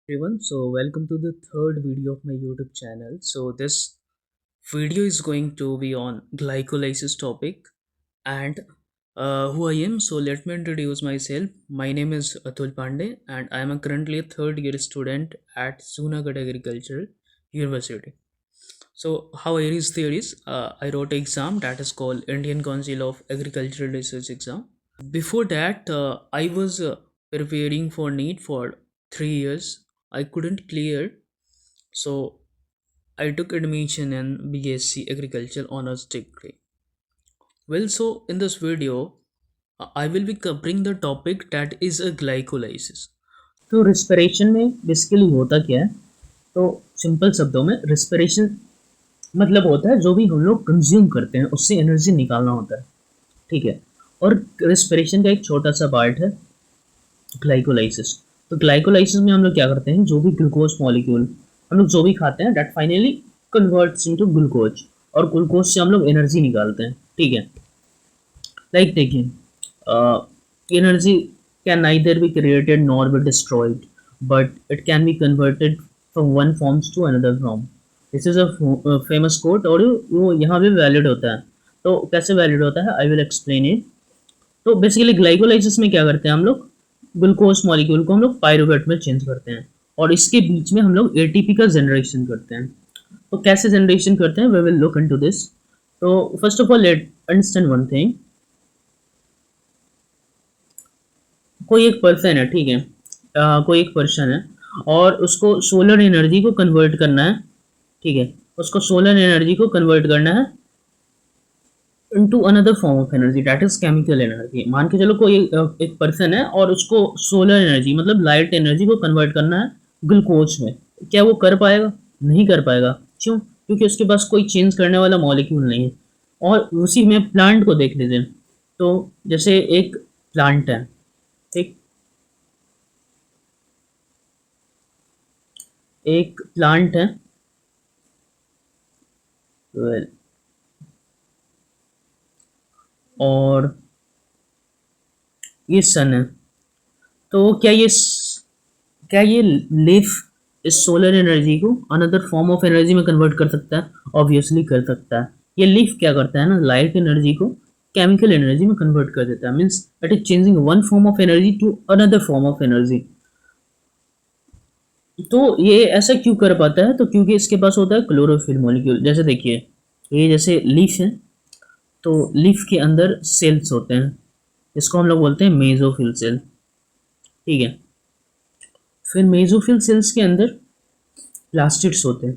Everyone, so welcome to the third video of my YouTube channel. So this video is going to be on glycolysis topic and who I am. So let me introduce myself. My name is Atul Pandey and I am currently a third year student at Junagadh Agricultural University. So how I reached there is I wrote an exam that is called Indian Council of Agricultural Research exam. Before that, I was preparing for NEET for 3 years. I couldn't clear, so I took admission in BSc Agriculture Honors degree. Well, so in this video, I will be covering the topic that is a glycolysis. तो respiration में basically होता क्या है? तो simple शब्दों में respiration मतलब होता है जो भी हम लोग कंज्यूम करते हैं उससे एनर्जी निकालना होता है, ठीक है। और रिस्पिरेशन का एक छोटा सा पार्ट है ग्लाइकोलाइसिस। तो ग्लाइकोलाइसिस में हम लोग क्या करते हैं, जो भी ग्लूकोज मॉलिक्यूल हम लोग जो भी खाते हैं that finally converts into glucose, और ग्लूकोज से हम लोग एनर्जी निकालते हैं, ठीक है। लाइक देखिए, energy can neither be created nor be destroyed, but it can be converted from one forms to another form. This is a famous quote और वो यहाँ भी वैलिड होता है। तो कैसे वैलिड होता है, आई विल एक्सप्लेन इट। तो बेसिकली ग्लाइकोलाइसिस में क्या करते हैं हम लोग, ग्लूकोज मॉलिक्यूल को हम लोग पायरुवेट में चेंज करते हैं और इसके बीच में हम लोग एटीपी का जनरेशन करते हैं। तो कैसे जनरेशन करते हैं, we will look into this. तो first of all let understand one thing. कोई एक पर्सन है, ठीक है, कोई एक पर्सन है और उसको सोलर एनर्जी को कन्वर्ट करना है, ठीक है, उसको सोलर एनर्जी को कन्वर्ट करना है into another form of energy that is chemical energy। मान के चलो कोई एक पर्सन है और उसको सोलर एनर्जी मतलब लाइट एनर्जी को कन्वर्ट करना है ग्लूकोज में। क्या वो कर पाएगा? नहीं कर पाएगा। क्यों? क्योंकि उसके पास कोई चेंज करने वाला मॉलिक्यूल नहीं है। और उसी में प्लांट को देख लीजिए। तो जैसे एक प्लांट है, ठीक, एक प्लांट है, well, और ये सन है। तो क्या ये लीफ इस सोलर एनर्जी को अनदर फॉर्म ऑफ एनर्जी में कन्वर्ट कर सकता है? ऑब्वियसली कर सकता है। ये लीफ क्या करता है ना, लाइट एनर्जी को केमिकल एनर्जी में कन्वर्ट कर देता है। Means it is changing one form of energy to another form of energy. तो ये ऐसा क्यों कर पाता है? तो क्योंकि इसके पास होता है क्लोरोफिल मॉलिक्यूल। जैसे देखिए, ये जैसे लीफ है, तो लीफ के अंदर सेल्स होते हैं, इसको हम लोग बोलते हैं मेसोफिल सेल, ठीक है। फिर मेसोफिल सेल्स के अंदर प्लास्टिड्स होते हैं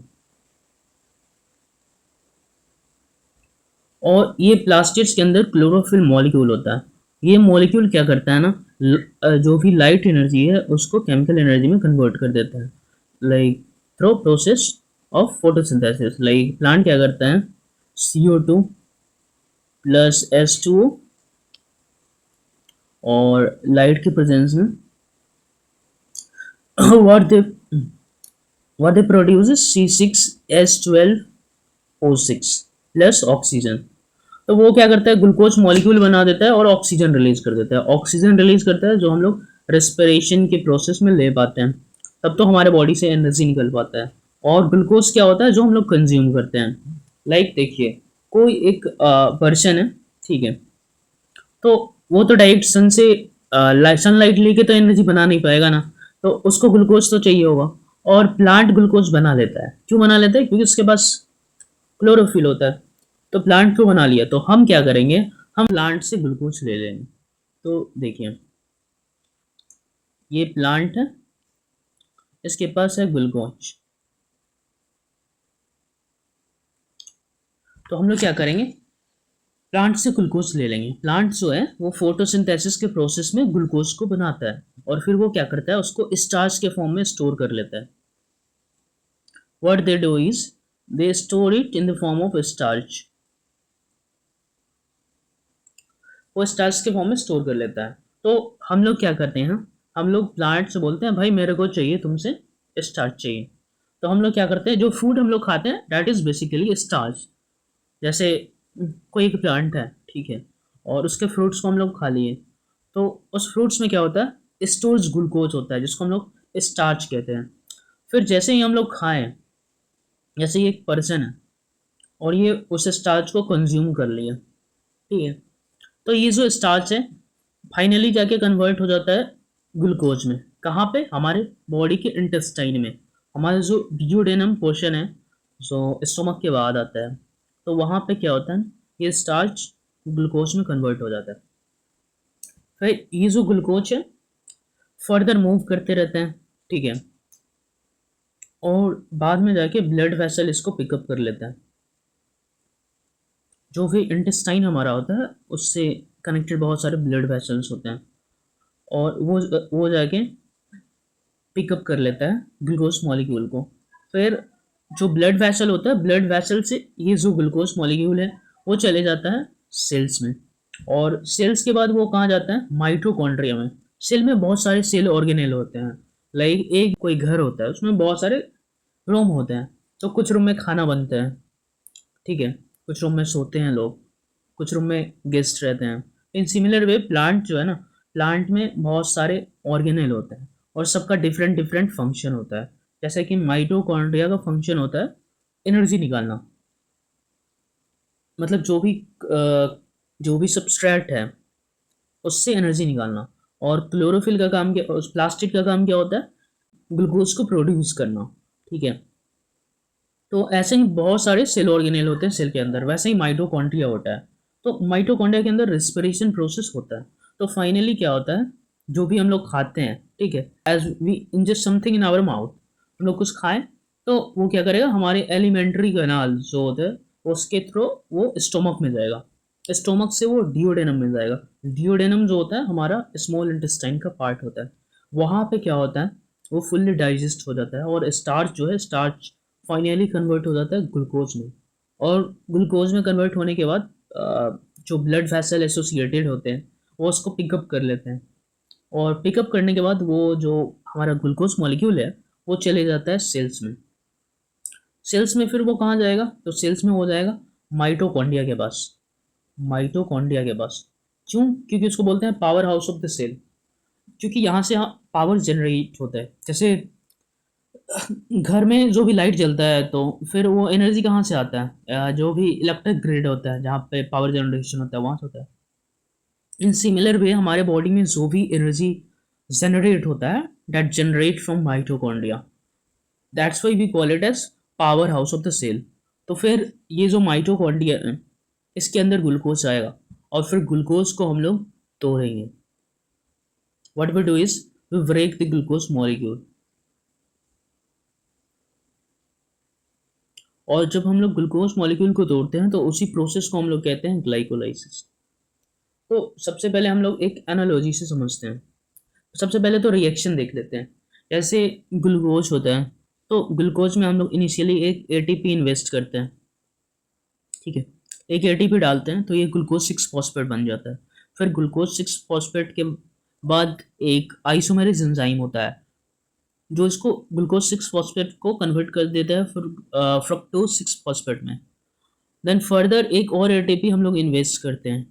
और ये प्लास्टिड्स के अंदर क्लोरोफिल मॉलिक्यूल होता है। ये मॉलिक्यूल क्या करता है ना, जो भी लाइट एनर्जी है उसको केमिकल एनर्जी में कन्वर्ट कर देता है, like through process of photosynthesis. Like plant क्या करता है, CO2 प्लस H2O और लाइट की प्रेजेंस में what they what they produce is C6H12O6 plus oxygen. तो वो क्या करता है, ग्लूकोज मॉलिक्यूल बना देता है और ऑक्सीजन रिलीज कर देता है। ऑक्सीजन रिलीज करता है जो हम लोग रेस्पिरेशन के प्रोसेस में ले पाते हैं, तब तो हमारे बॉडी से एनर्जी निकल पाता है। और ग्लूकोज क्या होता है, जो हम लोग कंज्यूम करते हैं। लाइक देखिए, कोई एक पर्सन है, ठीक है, तो वो तो डायरेक्ट सन से सनलाइट लेके तो एनर्जी बना नहीं पाएगा ना, तो उसको ग्लूकोज तो चाहिए होगा। और प्लांट ग्लूकोज बना लेता है। क्यों बना लेता है? क्योंकि उसके पास क्लोरोफिल होता है। तो प्लांट को बना लिया, तो हम क्या करेंगे, हम प्लांट से ग्लूकोज ले लेंगे। तो देखिए, ये प्लांट है, इसके पास है ग्लूकोज। तो हम लोग क्या करेंगे, प्लांट से ग्लूकोज ले लेंगे। प्लांट जो है वो फोटोसिंथेसिस के प्रोसेस में ग्लूकोज को बनाता है और फिर वो क्या करता है, उसको स्टार्च के फॉर्म में स्टोर कर लेता है। What they do is they store it in the form of starch. वो स्टार्च के फॉर्म में स्टोर कर लेता है। तो हम लोग क्या करते हैं, हम लोग प्लांट से बोलते हैं भाई मेरे को चाहिए तुमसे स्टार्च चाहिए। तो हम लोग क्या करते हैं, जो फूड हम लोग खाते हैं दैट इज बेसिकली स्टार्च। जैसे कोई एक प्लांट है, ठीक है, और उसके फ्रूट्स को हम लोग खा लिए, तो उस फ्रूट्स में क्या होता है, स्टोर्स ग्लूकोज होता है जिसको हम लोग स्टार्च कहते हैं। फिर जैसे ही हम लोग खाएं, जैसे ये एक पर्सन है और ये उस स्टार्च को कंज्यूम कर लिया, ठीक है, तो ये जो स्टार्च है फाइनली जाके कन्वर्ट हो जाता है ग्लूकोज में। कहाँ पे? हमारे बॉडी के इंटेस्टाइन में। हमारा जो डिओडेनम पोर्शन है जो स्टोमक के बाद आता है, तो वहाँ पे क्या होता है, ये स्टार्च ग्लूकोज में कन्वर्ट हो जाता है। फिर ये जो ग्लूकोज है फर्दर मूव करते रहते हैं, ठीक है, और बाद में जाके ब्लड वेसल इसको पिकअप कर लेता है। जो भी इंटेस्टाइन हमारा होता है उससे कनेक्टेड बहुत सारे ब्लड वेसल्स होते हैं, और वो जाके पिकअप कर लेता है ग्लूकोज मॉलिक्यूल को। फिर जो ब्लड वेसल होता है, ब्लड वेसल से ये जो ग्लूकोज मॉलिक्यूल है वो चले जाता है सेल्स में, और सेल्स के बाद वो कहाँ जाता है? माइटोकॉन्ड्रिया में। सेल में बहुत सारे सेल ऑर्गेनेल होते हैं, लाइक एक कोई घर होता है उसमें बहुत सारे रूम होते हैं, तो कुछ रूम में खाना बनता है, ठीक है, कुछ रूम में सोते हैं लोग, कुछ रूम में गेस्ट रहते हैं। इन सिमिलर वे प्लांट जो है ना, प्लांट में बहुत सारे ऑर्गेनेल होते हैं और सबका डिफरेंट डिफरेंट फंक्शन होता है। जैसे कि माइटोकॉन्ड्रिया का फंक्शन होता है एनर्जी निकालना, मतलब जो भी सबस्ट्रेट है उससे एनर्जी निकालना। और क्लोरोफिल का काम क्या, उस प्लास्टिक का काम क्या होता है? ग्लूकोज को प्रोड्यूस करना, ठीक है। तो ऐसे ही बहुत सारे सेल ऑर्गेनेल होते हैं सेल के अंदर, वैसे ही माइटोकॉन्ड्रिया होता है। तो माइटोकॉन्ड्रिया के अंदर रेस्पिरेशन प्रोसेस होता है। तो फाइनली क्या होता है, जो भी हम लोग खाते हैं, ठीक है, as we ingest something in our mouth, हम लोग कुछ खाएं तो वो क्या करेगा, हमारे एलिमेंट्री कैनाल जो होते हैं उसके थ्रू वो स्टोमक में जाएगा, स्टोमक से वो डिओडेनम में जाएगा। डिओडेनम जो होता है हमारा स्मॉल इंटेस्टाइन का पार्ट होता है। वहाँ पे क्या होता है, वो फुल्ली डाइजेस्ट हो जाता है और स्टार्च जो है, स्टार्च फाइनली कन्वर्ट हो जाता है ग्लूकोज में। और ग्लूकोज में कन्वर्ट होने के बाद जो ब्लड वेसल एसोसिएटेड होते हैं वो उसको पिकअप कर लेते हैं, और पिकअप करने के बाद वो जो हमारा ग्लूकोज मॉलिक्यूल है वो चले जाता है सेल्स में। सेल्स में फिर वो कहाँ जाएगा? तो सेल्स में हो जाएगा माइटोकॉन्ड्रिया के पास। माइटोकॉन्ड्रिया के पास क्यों? क्योंकि उसको बोलते हैं powerhouse of the cell, क्योंकि यहाँ से पावर जनरेट होता है। जैसे घर में जो भी लाइट जलता है तो फिर वो एनर्जी कहाँ से आता है? जो भी इलेक्ट्रिक ग्रिड होता है जहाँ पे पावर जनरेशन होता है वहाँ से होता है। इन सिमिलर वे हमारे बॉडी में जो भी एनर्जी जनरेट होता है that generate from mitochondria, that's why we call it as powerhouse of the cell. तो फिर ये जो माइटोकॉन्ड्रिया है इसके अंदर ग्लूकोज आएगा और फिर ग्लूकोज को हम लोग तोड़ेंगे। What we do is we break the glucose molecule, और जब हम लोग ग्लूकोज मॉलिक्यूल को तोड़ते हैं तो उसी प्रोसेस को हम लोग कहते हैं ग्लाइकोलाइसिस। तो सबसे पहले हम लोग एक एनालॉजी से समझते हैं। सबसे पहले तो रिएक्शन देख लेते हैं। जैसे ग्लूकोज होता है तो ग्लूकोज में हम लोग इनिशियली एक एटीपी इन्वेस्ट करते हैं, ठीक है, एक एटीपी डालते हैं तो ये ग्लूकोज 6 फॉस्फेट बन जाता है। फिर ग्लूकोज 6 फॉस्फेट के बाद एक आइसोमेरेज एंजाइम होता है जो इसको ग्लूकोज 6 फॉस्फेट को कन्वर्ट कर देता है फिर फ्रक्टोज 6 फॉस्फेट में। देन फर्दर एक और एटीपी हम लोग इन्वेस्ट करते हैं,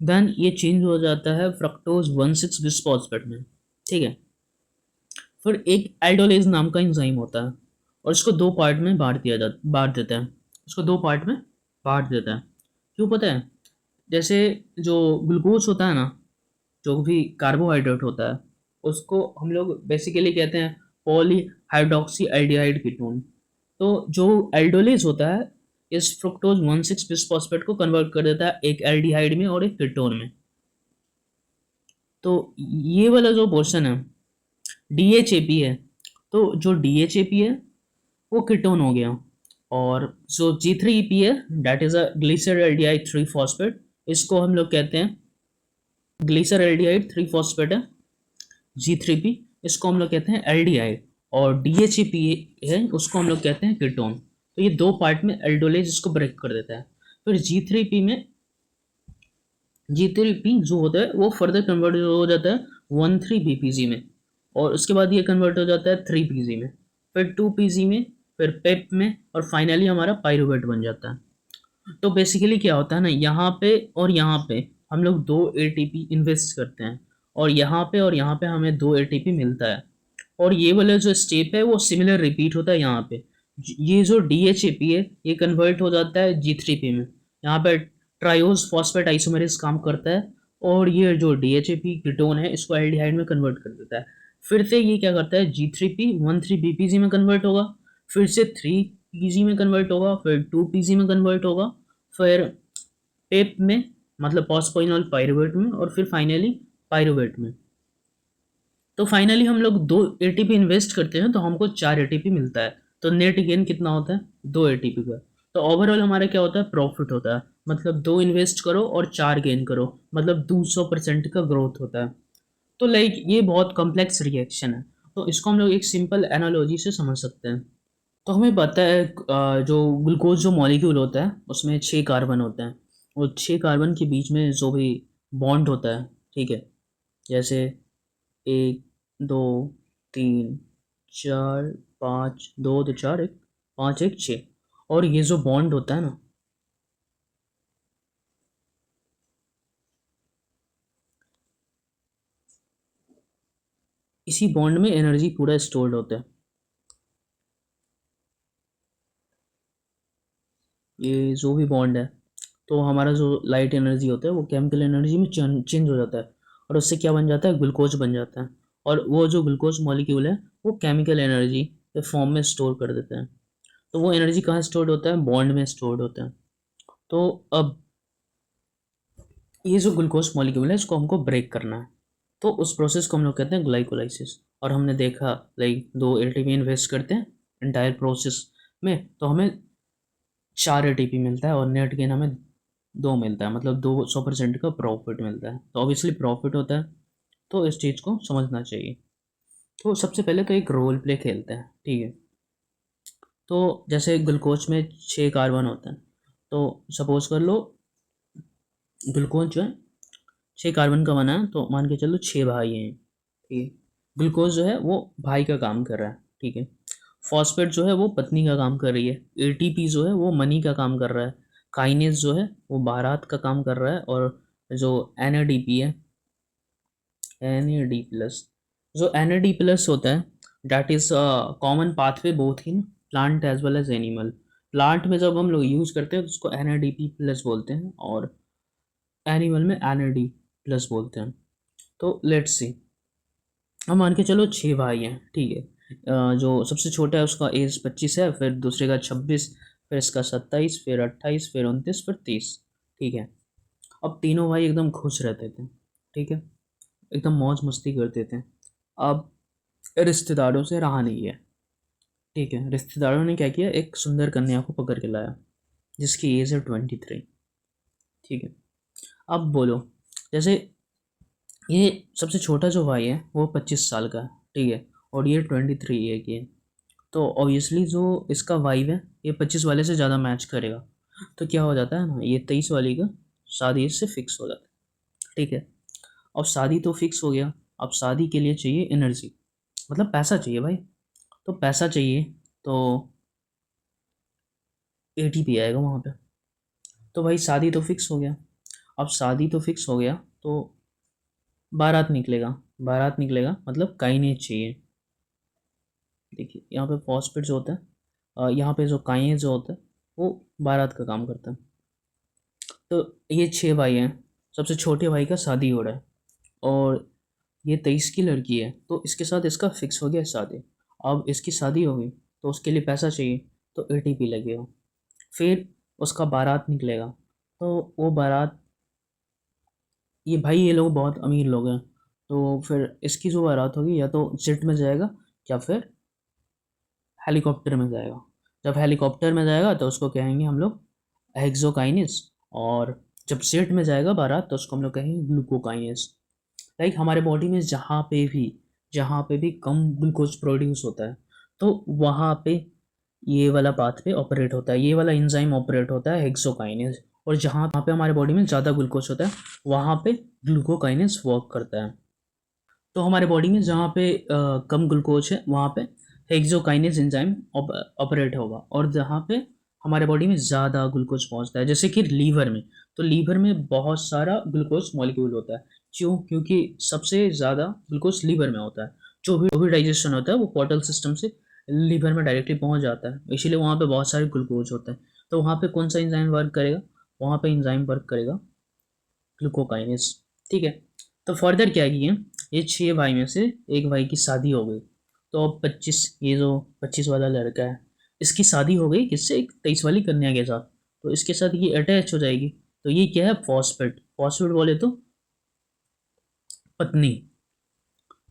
देन ये चेंज हो जाता है फ्रक्टोज 1,6 बिस्फॉस्फेट में, ठीक है। फिर एक एल्डोलेज नाम का एंजाइम होता है और इसको दो पार्ट में बांट देता है, इसको दो पार्ट में बांट देता है। क्यों पता है? जैसे जो ग्लूकोज होता है ना, जो भी कार्बोहाइड्रेट होता है उसको हम लोग बेसिकली कहते हैं पॉली हाइड्रोक्सी एल्डिहाइड कीटोन। तो जो एल्डोलेज होता है इस फ्रुक्टोज 1,6 बिस्फॉस्फेट को कन्वर्ट कर देता है एक एल्डिहाइड में और एक कीटोन में। तो ये वाला जो पोर्शन है डीएचएपी है, तो जो डीएचएपी है वो कीटोन हो गया, और जो G3EP है that is a glyceraldehyde 3 phosphate, इसको हम लोग कहते हैं ग्लिसरल्डिहाइड 3 फॉस्फेट है G3P, इसको हम लोग कहते हैं एल्डिहाइड। और DHEP है उसको हम लोग कहते हैं कीटोन। तो ये दो पार्ट में एल्डोलेज इसको ब्रेक कर देता है। फिर G3P जो होता है वो फर्दर कन्वर्ट हो जाता है 1,3-BPG में, और उसके बाद ये कन्वर्ट हो जाता है 3PG में, फिर 2PG में, फिर पेप में, और फाइनली हमारा पायरुवेट बन जाता है। तो बेसिकली क्या होता है ना, यहाँ पे और यहाँ पे हम लोग दो एटीपी इन्वेस्ट करते हैं, और यहाँ पे हमें दो एटीपी मिलता है। और ये वाला जो स्टेप है वो सिमिलर रिपीट होता है यहाँ पे। ये जो DHAP है ये कन्वर्ट हो जाता है G3P में। यहाँ पे ट्रायोज फॉस्फेट आइसोमेरेज काम करता है और ये जो DHAP कीटोन है इसको एल्डिहाइड में कन्वर्ट कर देता है। फिर से ये क्या करता है, G3P 1,3-BPG में कन्वर्ट होगा, फिर से 3PG में कन्वर्ट होगा, फिर 2PG में कन्वर्ट होगा, फिर पेप में मतलब पॉस्पोइनॉल पायरुवेट में, और फिर फाइनली पायरुवेट में। तो फाइनली हम लोग 2 ATP इन्वेस्ट करते हैं तो हमको 4 ATP मिलता है। तो नेट गेन कितना होता है, 2 ATP का। तो ओवरऑल हमारा क्या होता है, प्रॉफिट होता है। मतलब 2 इन्वेस्ट करो और 4 गेन करो, मतलब 200% का ग्रोथ होता है। तो लाइक ये बहुत कॉम्प्लेक्स रिएक्शन है, तो इसको हम लोग एक सिंपल एनालॉजी से समझ सकते हैं। तो हमें पता है जो ग्लूकोज जो मॉलिक्यूल होता है उसमें 6 कार्बन होते हैं, और 6 कार्बन के बीच में जो भी बॉन्ड होता है, ठीक है, जैसे 1 2 3 4 5, 2 तो 4 1 5 1 6, और ये जो बॉन्ड होता है ना, इसी बॉन्ड में एनर्जी पूरा स्टोर्ड होता है। ये जो भी बॉन्ड है, तो हमारा जो लाइट एनर्जी होता है वो केमिकल एनर्जी में चेंज हो जाता है, और उससे क्या बन जाता है, ग्लूकोज बन जाता है। और वो जो ग्लूकोज मॉलिक्यूल है वो केमिकल एनर्जी के फॉर्म में स्टोर कर देते हैं। तो वो एनर्जी कहाँ स्टोर्ड होता है, बॉन्ड में स्टोर्ड होता है। तो अब ये जो ग्लूकोज मॉलिक्यूल है इसको हमको ब्रेक करना है, तो उस प्रोसेस को हम लोग कहते हैं ग्लाइकोलाइसिस। और हमने देखा लाइक 2 ATP इन्वेस्ट करते हैं इंटायर प्रोसेस में तो हमें 4 ATP मिलता है, और नेट गेन हमें 2 मिलता है, मतलब 200% का प्रॉफिट मिलता है। तो ऑब्वियसली प्रॉफिट होता है, तो इस चीज़ को समझना चाहिए। तो सबसे पहले तो एक रोल प्ले खेलते हैं, ठीक है। तो जैसे ग्लूकोज में 6 कार्बन होते हैं, तो सपोज कर लो ग्लूकोज जो है 6 कार्बन का बना है, तो मान के चलो 6 भाई हैं, ठीक है। ग्लूकोज जो है वो भाई का काम कर रहा है, ठीक है। फॉस्फेट जो है वो पत्नी का काम कर रही है, ATP जो है वो मनी का काम कर रहा है, काइनेज जो है वो बारात का काम कर रहा है, और जो NADP है, NAD+, जो NAD+ होता है that is common pathway both in plant as well as animal. Plant में जब हम लोग यूज़ करते हैं तो उसको NADP+ बोलते हैं, और एनिमल में NAD+ बोलते हैं। तो लेट्स सी, अब मान के चलो 6 भाई हैं, ठीक है। जो सबसे छोटा है उसका एज 25 है, फिर दूसरे का 26, फिर इसका 27, फिर 28, फिर 29, फिर 30, ठीक है। अब तीनों भाई एकदम खुश रहते थे, ठीक है, एकदम मौज मस्ती करते थे। अब रिश्तेदारों से रहा नहीं है, ठीक है। रिश्तेदारों ने क्या किया, एक सुंदर कन्या को पकड़ के लाया जिसकी एज है 23, ठीक है। अब बोलो, जैसे ये सबसे छोटा जो भाई है वो 25 साल का है, ठीक है, और ये 23 है की है। तो ऑब्वियसली जो इसका वाइब है ये 25 वाले से ज़्यादा मैच करेगा। तो क्या हो जाता है ना, ये 23 वाली का शादी इससे फिक्स हो जाता है, ठीक है। अब शादी तो फिक्स हो गया, अब शादी के लिए चाहिए एनर्जी, मतलब पैसा चाहिए भाई। तो पैसा चाहिए, तो ATP आएगा वहाँ पे। तो भाई शादी तो फिक्स हो गया, अब शादी तो फिक्स हो गया, तो बारात निकलेगा। बारात निकलेगा मतलब काइनेज चाहिए। देखिए यहाँ पे फॉस्फेट जो होता है, यहाँ पे जो काइनेज जो होता है वो बारात का काम करता है। तो ये 6 भाई हैं, सबसे छोटे भाई का शादी हो रहा है, और ये 23 की लड़की है, तो इसके साथ इसका फिक्स हो गया शादी। अब इसकी शादी हो गई तो उसके लिए पैसा चाहिए, तो ATP लगेगा। फिर उसका बारात निकलेगा, तो वो बारात, ये भाई ये लोग बहुत अमीर लोग हैं, तो फिर इसकी जो बारात होगी या तो जेट में जाएगा या फिर हेलीकॉप्टर में जाएगा। जब हेलीकॉप्टर में जाएगा तो उसको कहेंगे हम लोग हेक्सोकाइनेस, और जब जेट में जाएगा बारात तो उसको हम लोग कहेंगे ग्लूकोकाइनेस। लाइक हमारे बॉडी में जहाँ पे भी कम ग्लूकोज प्रोड्यूस होता है, तो वहाँ पे ये वाला पाथवे ऑपरेट होता है, ये वाला एंजाइम ऑपरेट होता है हेक्सोकाइनेस। और जहाँ पे हमारे बॉडी में ज़्यादा ग्लूकोज होता है वहाँ पे ग्लूकोकाइनेस वर्क करता है। तो हमारे बॉडी में जहाँ पे कम ग्लूकोज है वहाँ पे हेक्सोकाइनेस एंजाइम ऑपरेट होगा, और जहाँ पे हमारे बॉडी में ज़्यादा ग्लूकोज पहुँचता है जैसे कि लीवर में, तो लीवर में बहुत सारा ग्लूकोज मॉलिक्यूल होता है। क्यों? क्योंकि सबसे ज़्यादा ग्लूकोज लीवर में होता है। जो भी डाइजेशन होता है वो पोर्टल सिस्टम से लीवर में डायरेक्टली पहुंच जाता है, इसीलिए वहाँ पे बहुत सारे ग्लूकोज होते हैं। तो वहाँ पे कौन सा एंजाइम वर्क करेगा? वहाँ पे एंजाइम वर्क करेगा ग्लूकोकाइनेस। ठीक है। तो फर्दर क्या किए, ये 6 भाई में से एक भाई की शादी हो गई, तो अब 25, ये जो 25 वाला लड़का है, इसकी शादी हो गई किससे? एक 23 वाली कन्या के साथ। तो इसके साथ ये अटैच हो जाएगी। तो ये क्या है? फॉस्फेट। फॉस्फेट बोले तो पत्नी।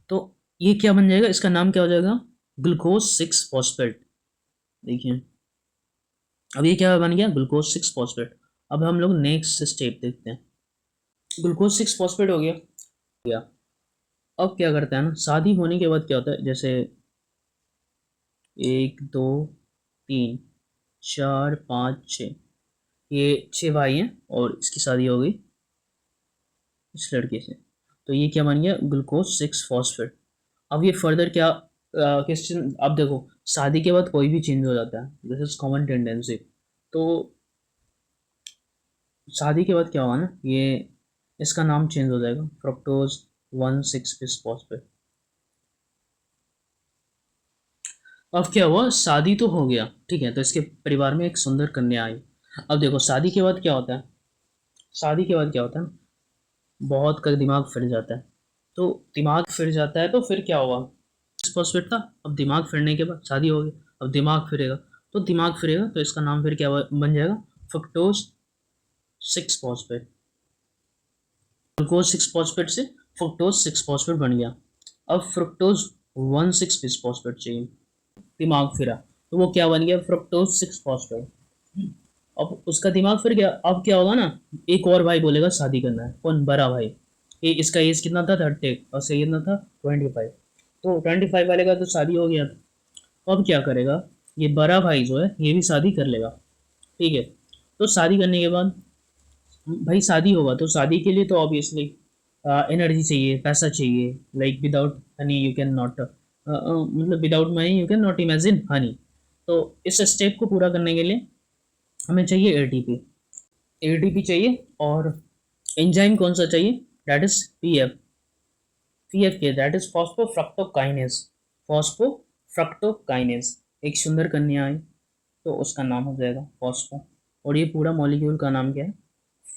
तो ये क्या बन जाएगा? इसका नाम क्या हो जाएगा? Glucose 6 phosphate. देखिए, अब ये क्या बन गया? Glucose 6 phosphate. अब हम लोग नेक्स्ट स्टेप देखते हैं। ग्लूकोज 6 फॉस्फेट हो गया। अब क्या करता है ना, शादी होने के बाद क्या होता है, जैसे 1 2 3 4 5 6, ये 6 भाई हैं और इसकी शादी हो गई इस लड़के से। तो ये क्या बन गया? Glucose 6 phosphate. अब ये फर्दर क्या क्वेश्चन, अब देखो, शादी के बाद कोई भी चेंज हो जाता है, दिस इज कॉमन टेंडेंसी। तो शादी के बाद क्या होगा ना, ये इसका नाम चेंज हो जाएगा, फ्रक्टोज 1 6 बिस फॉस्फेट। अब क्या हुआ? शादी तो हो गया, ठीक है, तो इसके परिवार में एक सुंदर कन्या आई। अब देखो, शादी के बाद क्या होता है? शादी के बाद क्या होता है? बहुत का दिमाग फिर जाता है। तो दिमाग फिर जाता है तो फिर क्या हुआ? फॉस्फेट था, अब दिमाग फिरने के बाद शादी हो गई, अब दिमाग फिरेगा। तो दिमाग फिरेगा तो इसका नाम फिर क्या बन जाएगा? Fructose 6 phosphate. ग्लूकोज 6 फॉस्फेट से फ्रुक्टोज 6 फॉस्फेट बन गया। अब फ्रुक्टोज 1 6 बिस फॉस्फेट चाहिए, दिमाग फिरा, तो वो क्या बन गया? Fructose 6 phosphate. अब उसका दिमाग फिर गया, अब क्या होगा ना, एक और भाई बोलेगा शादी करना है। कौन? बड़ा भाई। ये इसका एज कितना था? 30, और सही कितना था? 25। तो 25 वाले का तो शादी हो गया। अब क्या करेगा? ये बड़ा भाई जो है ये भी शादी कर लेगा। ठीक है। तो शादी करने के बाद भाई शादी होगा, तो शादी के लिए तो ऑब्वियसली एनर्जी चाहिए, पैसा चाहिए। Like without honey you can not, मतलब without money you can not imagine honey. तो इस स्टेप को पूरा करने के लिए हमें चाहिए एटीपी। एटीपी चाहिए, और एंजाइम कौन सा चाहिए? That is PF. पीएफ के, दैट इज फॉस्फोफ्रक्टोकाइनेज। फॉस्फोफ्रक्टोकाइनेज। एक सुंदर कन्या आई, तो उसका नाम हो जाएगा फॉस्फो। और ये पूरा मॉलिक्यूल का नाम क्या है?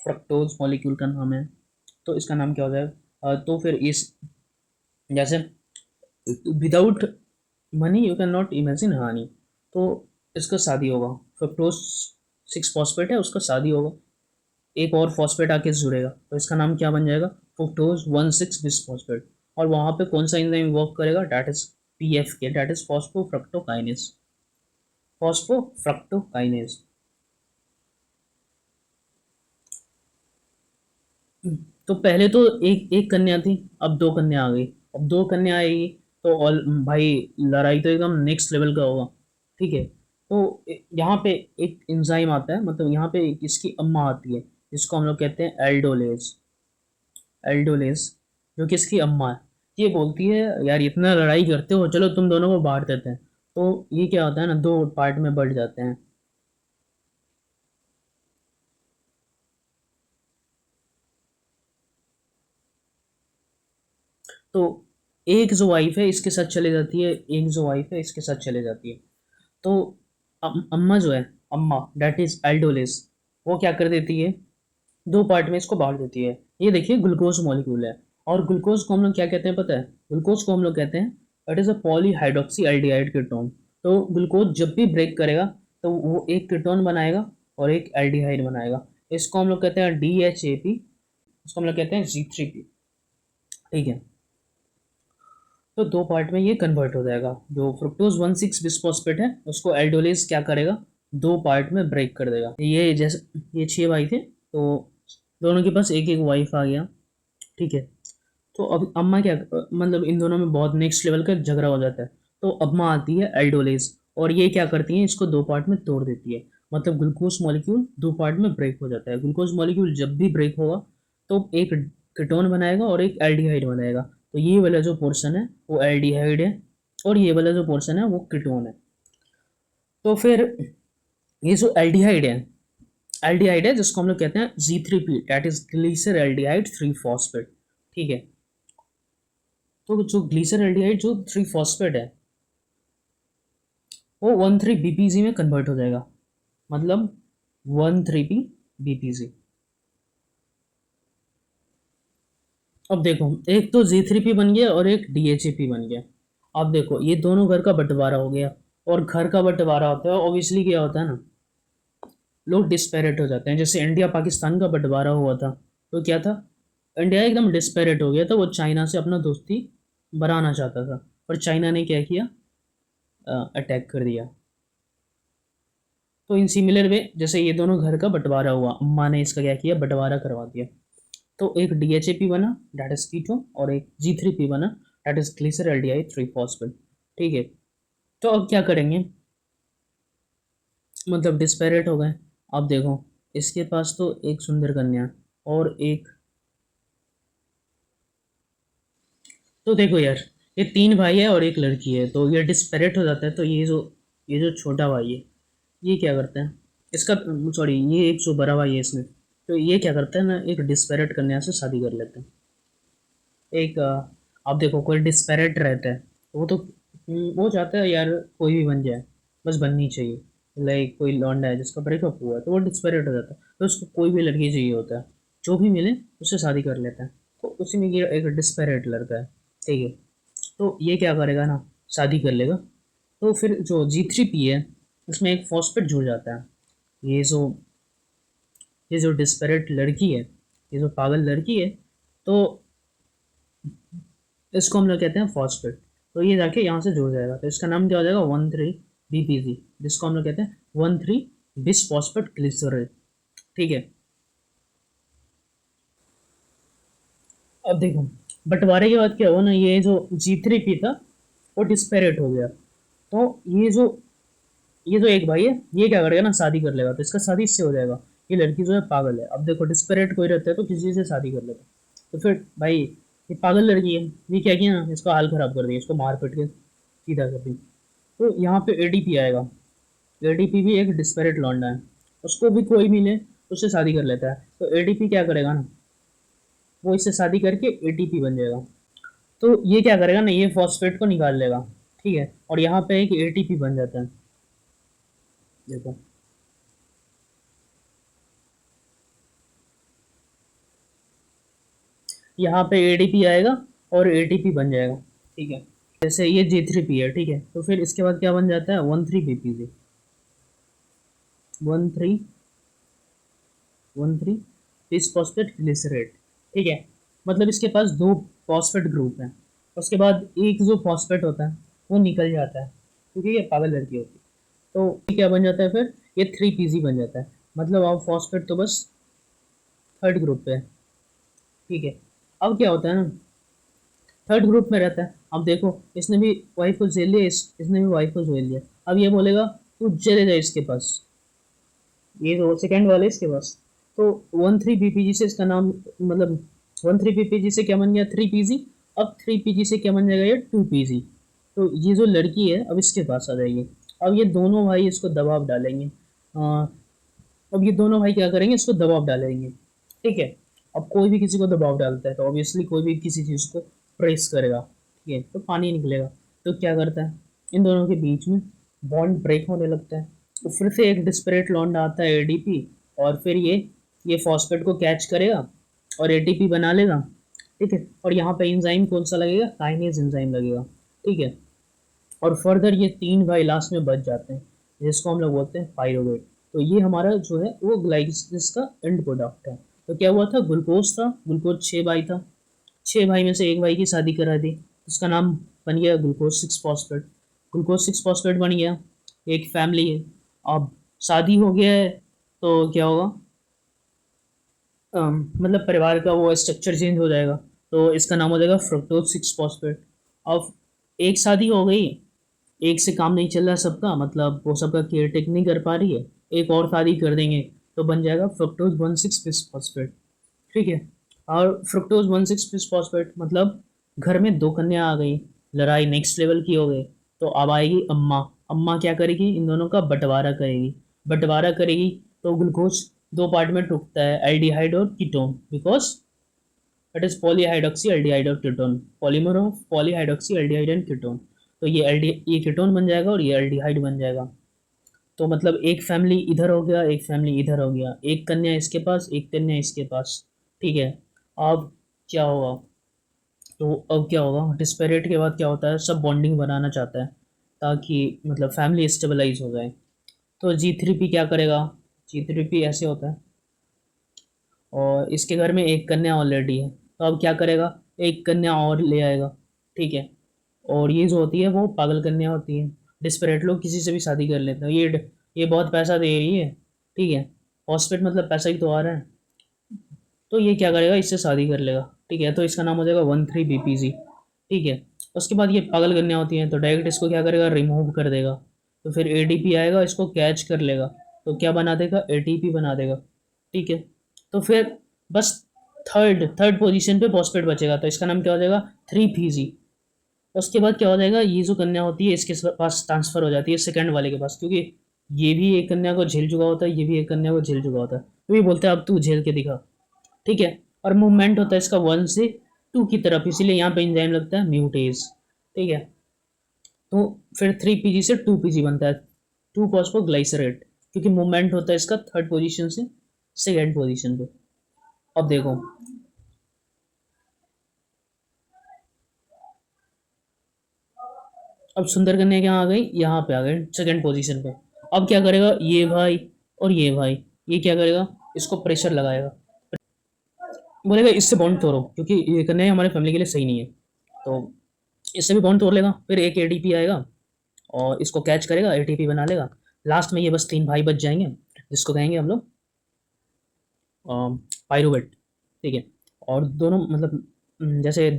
फ्रक्टोज मॉलिक्यूल का नाम है। तो इसका नाम क्या हो जाएगा? तो फिर इस, जैसे without money you can not imagine हानि, तो इसका शादी होगा। फ्रक्टोज 6 फॉस्फेट है, उसका शादी होगा, एक और फॉस्फेट आके जुड़ेगा, तो इसका नाम क्या बन जाएगा? Fructose 1 6 bis phosphate. और वहाँ पे कौन सा एंजाइम वर्क करेगा? डैट इज पीएफ के, डैट इज फॉस्फोफ्रक्टोकाइनेज। फॉस्फोफ्रक्टोकाइनेज। तो पहले तो एक एक कन्या थी, अब 2 कन्या आ गई। अब 2 कन्या आएगी, तो ऑल भाई लड़ाई तो एकदम नेक्स्ट लेवल का होगा। ठीक है। तो यहाँ पे एक एंजाइम आता है, मतलब यहाँ पे इसकी अम्मा आती है, जिसको हम लोग कहते हैं एल्डोलेज। एल्डोलेज, जो कि इसकी अम्मा है। ये बोलती है, यार इतना लड़ाई करते हो, चलो तुम दोनों को बांट देते हैं। तो ये क्या होता है ना, 2 पार्ट में बढ़ जाते हैं। तो एक जो वाइफ है इसके साथ चले जाती है, एक जो वाइफ है इसके साथ चले जाती है। तो अम्मा जो है, अम्मा डेट इज एल्डोलिस, वो क्या कर देती है? 2 पार्ट में इसको बांट देती है। ये देखिए ग्लूकोज मॉलिक्यूल है, और ग्लूकोज को हम लोग क्या कहते हैं पता है? ग्लूकोज को हम लोग कहते हैं it is a polyhydroxy aldehyde ketone. तो ग्लूकोज जब भी ब्रेक करेगा तो वो एक कीटोन बनाएगा और एक एल्डिहाइड बनाएगा। इसको हम लोग कहते हैं DHAP, इसको हम लोग कहते हैं G3P। ठीक है। तो 2 पार्ट में ये कन्वर्ट हो जाएगा। जो फ्रुक्टोज 1 6 बिस्फॉस्फेट है उसको एल्डोलेज क्या करेगा? 2 पार्ट में ब्रेक कर देगा। ये जैसे ये 6 भाई थे, तो दोनों के पास एक एक वाइफ आ गया। ठीक है। तो अब अम्मा क्या, मतलब इन दोनों में बहुत नेक्स्ट लेवल का झगड़ा हो जाता है। तो अम्मा आती है एल्डोलेज, और ये क्या करती है? इसको 2 पार्ट में तोड़ देती है। मतलब ग्लूकोज मॉलिक्यूल 2 पार्ट में ब्रेक हो जाता है। ग्लूकोज मॉलिक्यूल जब भी ब्रेक होगा तो एक कीटोन बनाएगा और एक एल्डिहाइड बनाएगा। तो ये वाला जो पोर्शन है वो एल्डिहाइड है, और ये वाला जो पोर्शन है वो कीटोन है। तो फिर ये जो एल्डिहाइड है जिसको हम लोग कहते हैं G3P, that is glyceraldehyde 3 phosphate. ठीक है। तो जो ग्लीसर एल्डिहाइड जो 3 फॉस्फेट है वो 13 बीपीजी में कन्वर्ट हो जाएगा, मतलब 13 बीपीजी। अब देखो एक तो G3P बन गया और एक DHAP बन गया। अब देखो ये दोनों घर का बंटवारा हो गया, और घर का बंटवारा होता है ऑब्वियसली क्या होता है ना, लोग डिस्पेरेट हो जाते हैं। जैसे इंडिया पाकिस्तान का बंटवारा हुआ था तो क्या था, इंडिया एकदम डिस्पेरेट हो गया था, वो चाइना से अपना दोस्ती बनाना चाहता था, पर चाइना ने क्या किया, अटैक कर दिया। तो इन सिमिलर वे जैसे ये दोनों घर का बंटवारा हुआ, अम्मा ने इसका क्या किया, बंटवारा करवा दिया। तो एक DHAP बना डैट इज कीटोन, और एक G3P बना डैट इज ग्लिसर एल्डिहाइड 3 फॉस्फेट। ठीक है, तो अब क्या करेंगे, मतलब डिस्पेरेट हो गए। अब देखो इसके पास तो एक सुंदर कन्या और एक, तो देखो यार ये 3 भाई है और एक लड़की है, तो ये डिस्पेरेट हो जाता है। तो ये जो छोटा भाई है ये क्या करता है, इसका सॉरी ये एक जो बड़ा भाई है इसमें, तो ये क्या करता है ना, एक डिस्पेरेट कन्या से शादी कर लेता है। एक अब देखो कोई डिस्पेरेट रहता है वो तो वो चाहता है यार कोई भी बन जाए, बस बननी चाहिए। लाइक कोई लौंडा है जिसका ब्रेकअप हुआ है तो वो डिस्पेरेट हो जाता है, तो उसको कोई भी लड़की चाहिए होता है, जो भी मिले उससे शादी कर लेता है। तो उसी में ये एक डिस्पेरेट लड़का है। ठीक है, तो ये क्या करेगा ना, शादी कर लेगा। तो फिर जो G3P है उसमें एक फॉस्फेट जुड़ जाता है। ये जो ये जो डिस्पेरेट लड़की है, ये जो पागल लड़की है, तो इसको हम लोग कहते हैं फॉस्फेट। तो ये जाके यहाँ से जुड़ जाएगा, तो इसका नाम क्या हो जाएगा, 13 BPG, जिसको हम लोग कहते हैं 13 बिस फॉस्फेट ग्लिसरॉल। ठीक है, अब देखो बंटवारे के बाद क्या हुआ ना, ये जो G3P था वो डिस्पेरेट हो गया। तो ये जो एक भाई है ये क्या करेगा ना, शादी कर लेगा, तो इसका शादी इससे हो जाएगा। ये लड़की जो है पागल है, अब देखो डिस्पेरेट कोई रहता है तो किसी से शादी कर लेगा, तो फिर भाई ये पागल लड़की है, ये क्या किया ना, इसका हाल खराब कर दिया, इसको मार पीट के सीधा कर दी। तो यहाँ पे ADP आएगा। ADP भी एक डिस्पेरेट लौंडा है, उसको भी कोई मिले उससे शादी कर लेता है। तो ADP क्या करेगा ना, वो इससे शादी करके ATP बन जाएगा। तो ये क्या करेगा ना, ये फॉस्फेट को निकाल लेगा। ठीक है, और यहाँ पे एक ATP बन जाता है। देखो यहाँ पे ADP आएगा और ATP बन जाएगा। ठीक है, जैसे ये G3P है। ठीक है, तो फिर इसके बाद क्या बन जाता है, 13 BPG, 13 इस फॉस्फेट ग्लिसरेट। ठीक है, मतलब इसके पास 2 फॉस्फेट ग्रुप हैं, उसके बाद एक जो फॉस्फेट होता है वो निकल जाता है क्योंकि ये पागल लड़की होती है। तो ये क्या बन जाता है फिर, ये 3PG बन जाता है, मतलब अब फॉस्फेट तो बस थर्ड ग्रुप पे है। ठीक है, अब क्या होता है ना, थर्ड ग्रुप में रहता है। अब देखो इसने भी वाइफ को झेल लिया, इसने भी वाइफ को झेल लिया। अब ये बोलेगा तू चले जा इसके पास, ये तो सेकंड वाले इसके पास। तो 13 BPG से इसका नाम, मतलब 13 BPG से क्या बन गया, 3PG। अब 3PG से क्या बन जाएगा, ये 2PG। तो ये जो लड़की है अब इसके पास आ जाएगी। अब ये दोनों भाई इसको दबाव डालेंगे। अब ये दोनों भाई क्या करेंगे, इसको दबाव डालेंगे। ठीक है, अब कोई भी किसी को दबाव डालता है तो ऑब्वियसली कोई भी किसी चीज़ को प्रेस करेगा। ठीक है, तो पानी निकलेगा। तो क्या करता है, इन दोनों के बीच में बॉन्ड ब्रेक होने लगता है। तो फिर से एक डिस्परेट लौंडा आता है ADP, और फिर ये फॉस्फेट को कैच करेगा और ATP बना लेगा। ठीक है, और यहाँ पे एंजाइम कौन सा लगेगा, काइनेज एंजाइम लगेगा। ठीक है, और फर्दर ये 3 भाई लास्ट में बच जाते हैं, जिसको हम लोग बोलते हैं पायरुवेट। तो ये हमारा जो है वो ग्लाइकोलाइसिस का एंड प्रोडक्ट है। तो क्या हुआ था, ग्लूकोज था, ग्लूकोज 6 भाई था, 6 भाई में से एक भाई की शादी करा दी, उसका नाम बन गया ग्लूकोज 6 फॉस्फेट। ग्लूकोज 6 फॉस्फेट बन गया, एक फैमिली है। अब शादी हो गया है तो क्या होगा, मतलब परिवार का वो स्ट्रक्चर चेंज हो जाएगा, तो इसका नाम हो जाएगा फ्रुक्टोज 6 फॉस्फेट। अब एक शादी हो गई, एक से काम नहीं चल रहा सबका, मतलब वो सबका केयर टेक नहीं कर पा रही है, एक और शादी कर देंगे तो बन जाएगा फ्रुक्टोज 1,6 बिस फॉस्फेट। ठीक है, और फ्रुक्टोज 1,6 बिस फॉस्फेट मतलब घर में 2 कन्या आ गई, लड़ाई नेक्स्ट लेवल की हो गई। तो अब आएगी अम्मा। अम्मा क्या करेगी, इन दोनों का बंटवारा करेगी। बंटवारा करेगी तो ग्लूकोज 2 पार्ट में टूटता है, एल्डिहाइड और ketone, because it is polyhydroxy aldehyde और ketone, polymer of polyhydroxy aldehyde and ketone. तो ये कीटोन बन जाएगा और ये एल्डिहाइड बन जाएगा। तो मतलब एक फैमिली इधर हो गया, एक फैमिली इधर हो गया, एक कन्या इसके पास, एक कन्या इसके पास, ठीक है। अब क्या होगा, तो अब क्या होगा, डिस्पेरेट के बाद क्या होता है, सब बॉन्डिंग बनाना चाहता है ताकि मतलब फैमिली स्टेबलाइज हो जाए। तो G3P क्या करेगा, G3P ऐसे होता है, और इसके घर में एक कन्या ऑलरेडी है, तो अब क्या करेगा, एक कन्या और ले आएगा, ठीक है। और ये जो होती है वो पागल कन्या होती है, डिस्परेट लोग किसी से भी शादी कर लेते हैं। ये बहुत पैसा दे रही है, ठीक है, हॉस्पिटल मतलब पैसा ही तो आ रहा है, तो ये क्या करेगा, इससे शादी कर लेगा, ठीक है। तो इसका नाम हो जाएगा 13BPZ, ठीक है। उसके बाद ये पागल कन्या होती है, तो डायरेक्ट इसको क्या करेगा, रिमूव कर देगा। तो फिर ADP आएगा, इसको कैच कर लेगा, तो क्या बना देगा, ATP बना देगा, ठीक है। तो फिर बस थर्ड थर्ड पोजीशन पे फॉस्फेट बचेगा, तो इसका नाम क्या हो जाएगा, 3PZ। उसके बाद क्या हो जाएगा, ये जो कन्या होती है इसके पास ट्रांसफर हो जाती है सेकंड वाले के पास, क्योंकि ये भी एक कन्या को झेल चुका होता है, ये भी एक कन्या को झेल चुका होता है, तो ये बोलते हैं अब तू झेल के दिखा, ठीक है। और मूवमेंट होता है इसका 1 से 2 की तरफ, इसीलिए यहाँ पे एंजाइम लगता है म्यूटेज, ठीक है। तो फिर 3PG से 2PG बनता है, 2 फॉस्फोग्लाइसरेट, क्योंकि मूवमेंट होता है इसका थर्ड पोजीशन से सेकेंड पोजीशन पे। अब देखो, अब सुंदर कन्या यहाँ आ गई, यहाँ पे आ गए सेकेंड पोजीशन पे। अब क्या करेगा ये भाई और ये भाई, ये क्या करेगा, इसको प्रेशर लगाएगा, बोलेगा इससे बॉन्ड तोड़ो, क्योंकि ये कन्या हमारे फैमिली के लिए सही नहीं है, तो इससे भी बॉन्ड तोड़ लेगा। फिर एक ADP आएगा और इसको कैच करेगा, ATP बना लेगा। लास्ट में ये बस 3 भाई बच जाएंगे, जिसको कहेंगे हम लोग पायरुवेट, ठीक है। और दोनों मतलब जैसे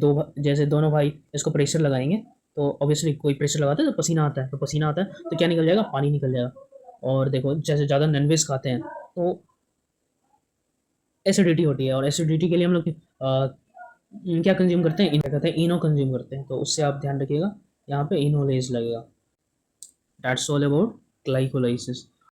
दोनों भाई इसको प्रेशर लगाएंगे, तो ऑब्वियसली कोई प्रेशर लगाता है तो पसीना आता है, तो पसीना आता है तो क्या निकल जाएगा, पानी निकल जाएगा। और देखो जैसे ज़्यादा नॉनवेज खाते हैं तो एसिडिटी होती है, और एसिडिटी के लिए हम लोग क्या कंज्यूम करते हैं, कहते हैं इनो कंज्यूम करते हैं, तो उससे आप ध्यान रखिएगा, यहाँ पे इनोलेज लगेगा। That's all about glycolysis.